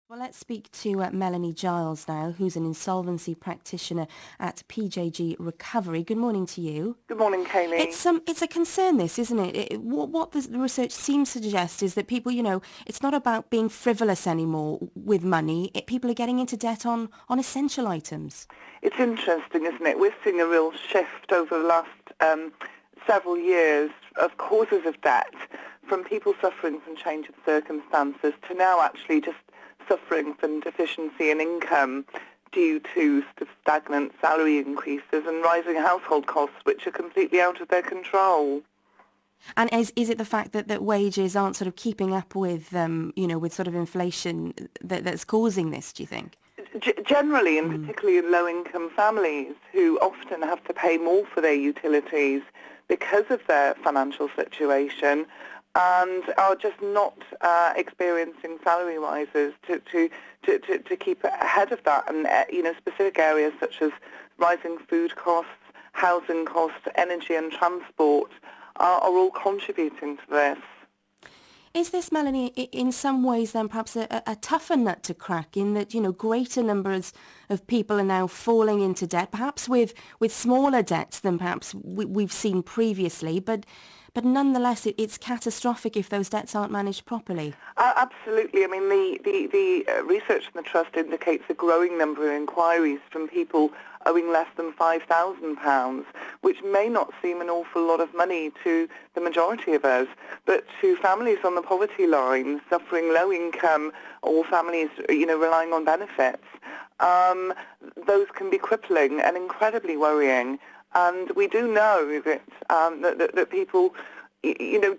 Well, let's speak to Melanie Giles now, who's an insolvency practitioner at PJG Recovery. Good morning to you. Good morning, Kaylee. It's a concern, this, isn't it? What the research seems to suggest is that people, it's not about being frivolous anymore with money. People are getting into debt on essential items. It's interesting, isn't it? We're seeing a real shift over the last several years of causes of debt, from people suffering from change of circumstances to now actually just suffering from deficiency in income due to sort of stagnant salary increases and rising household costs, which are completely out of their control. And is it the fact that wages aren't sort of keeping up with, with sort of inflation that's causing this, do you think? Generally, and particularly in low-income families who often have to pay more for their utilities because of their financial situation, and are just not experiencing salary rises to keep ahead of that. And, specific areas such as rising food costs, housing costs, energy and transport are all contributing to this. Is this, Melanie, in some ways then perhaps a tougher nut to crack, in that, greater numbers of people are now falling into debt, perhaps with smaller debts than perhaps we've seen previously, but nonetheless it's catastrophic if those debts aren't managed properly? Absolutely. I mean, the research in the Trust indicates a growing number of inquiries from people owing less than £5,000, which may not seem an awful lot of money to the majority of us, but to families on the poverty line, suffering low income, or families, relying on benefits, those can be crippling and incredibly worrying. And we do know that people,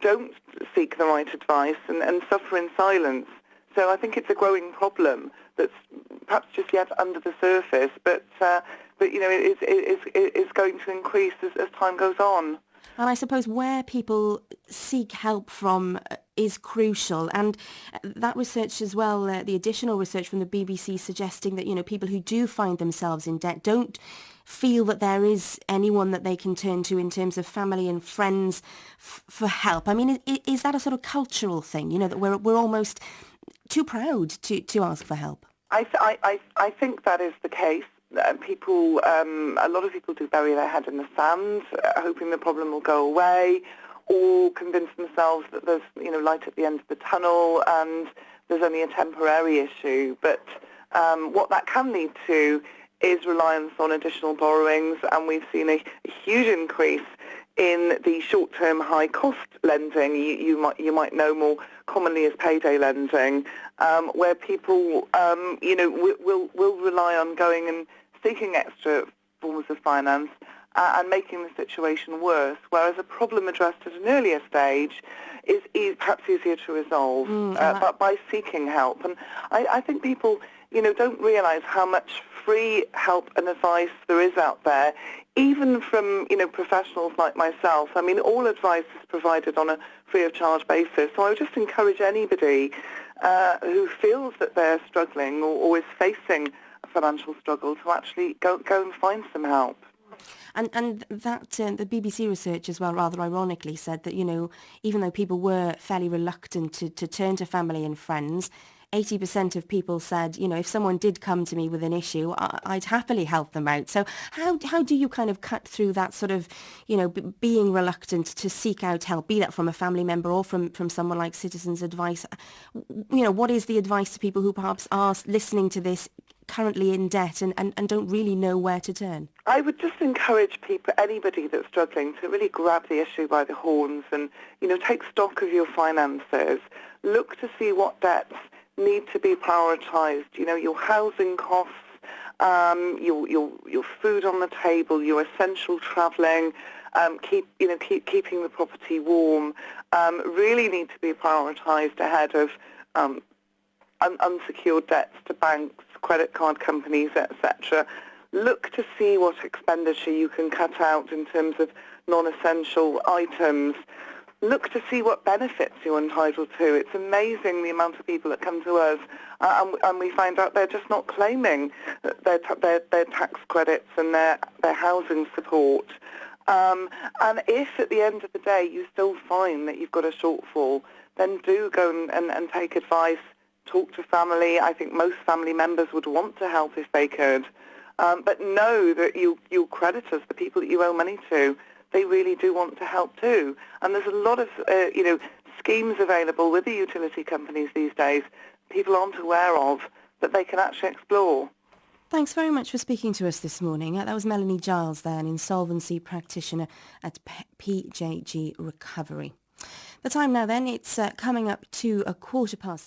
don't seek the right advice and suffer in silence. So I think it's a growing problem that's perhaps just yet under the surface, but it is going to increase as time goes on. And I suppose where people seek help from is crucial. And that research as well, the additional research from the BBC suggesting that, people who do find themselves in debt don't feel that there is anyone that they can turn to in terms of family and friends for help. I mean, is that a sort of cultural thing, that we're almost too proud to ask for help? I think that is the case. A lot of people do bury their head in the sand, hoping the problem will go away, or convince themselves that there's light at the end of the tunnel and there's only a temporary issue. But what that can lead to is reliance on additional borrowings, and we've seen a huge increase in the short-term high-cost lending. You might know more commonly as payday lending, where people will rely on going and seeking extra forms of finance and making the situation worse, whereas a problem addressed at an earlier stage is perhaps easier to resolve but by seeking help. And I think people don't realise how much free help and advice there is out there, even from professionals like myself. I mean, all advice is provided on a free of charge basis. So I would just encourage anybody who feels that they're struggling or is facing a financial struggle to actually go and find some help. And that the BBC research as well, rather ironically, said that, even though people were fairly reluctant to turn to family and friends, 80% of people said, if someone did come to me with an issue, I'd happily help them out. So how do you kind of cut through that sort of, being reluctant to seek out help, be that from a family member or from someone like Citizens Advice? What is the advice to people who perhaps are listening to this currently in debt and don't really know where to turn? I would just encourage anybody that's struggling, to really grab the issue by the horns and, take stock of your finances. Look to see what debts need to be prioritised. Your housing costs, your food on the table, your essential travelling, keeping the property warm, really need to be prioritised ahead of unsecured debts to banks, credit card companies, etc. Look to see what expenditure you can cut out in terms of non-essential items. Look to see what benefits you're entitled to. It's amazing the amount of people that come to us and we find out they're just not claiming their tax credits and their housing support. And if at the end of the day you still find that you've got a shortfall, then do go and take advice, talk to family. I think most family members would want to help if they could. But know that your creditors, the people that you owe money to, they really do want to help too. And there's a lot of, schemes available with the utility companies these days people aren't aware of that they can actually explore. Thanks very much for speaking to us this morning. That was Melanie Giles there, an insolvency practitioner at PJG Recovery. The time now then, it's coming up to 6:15.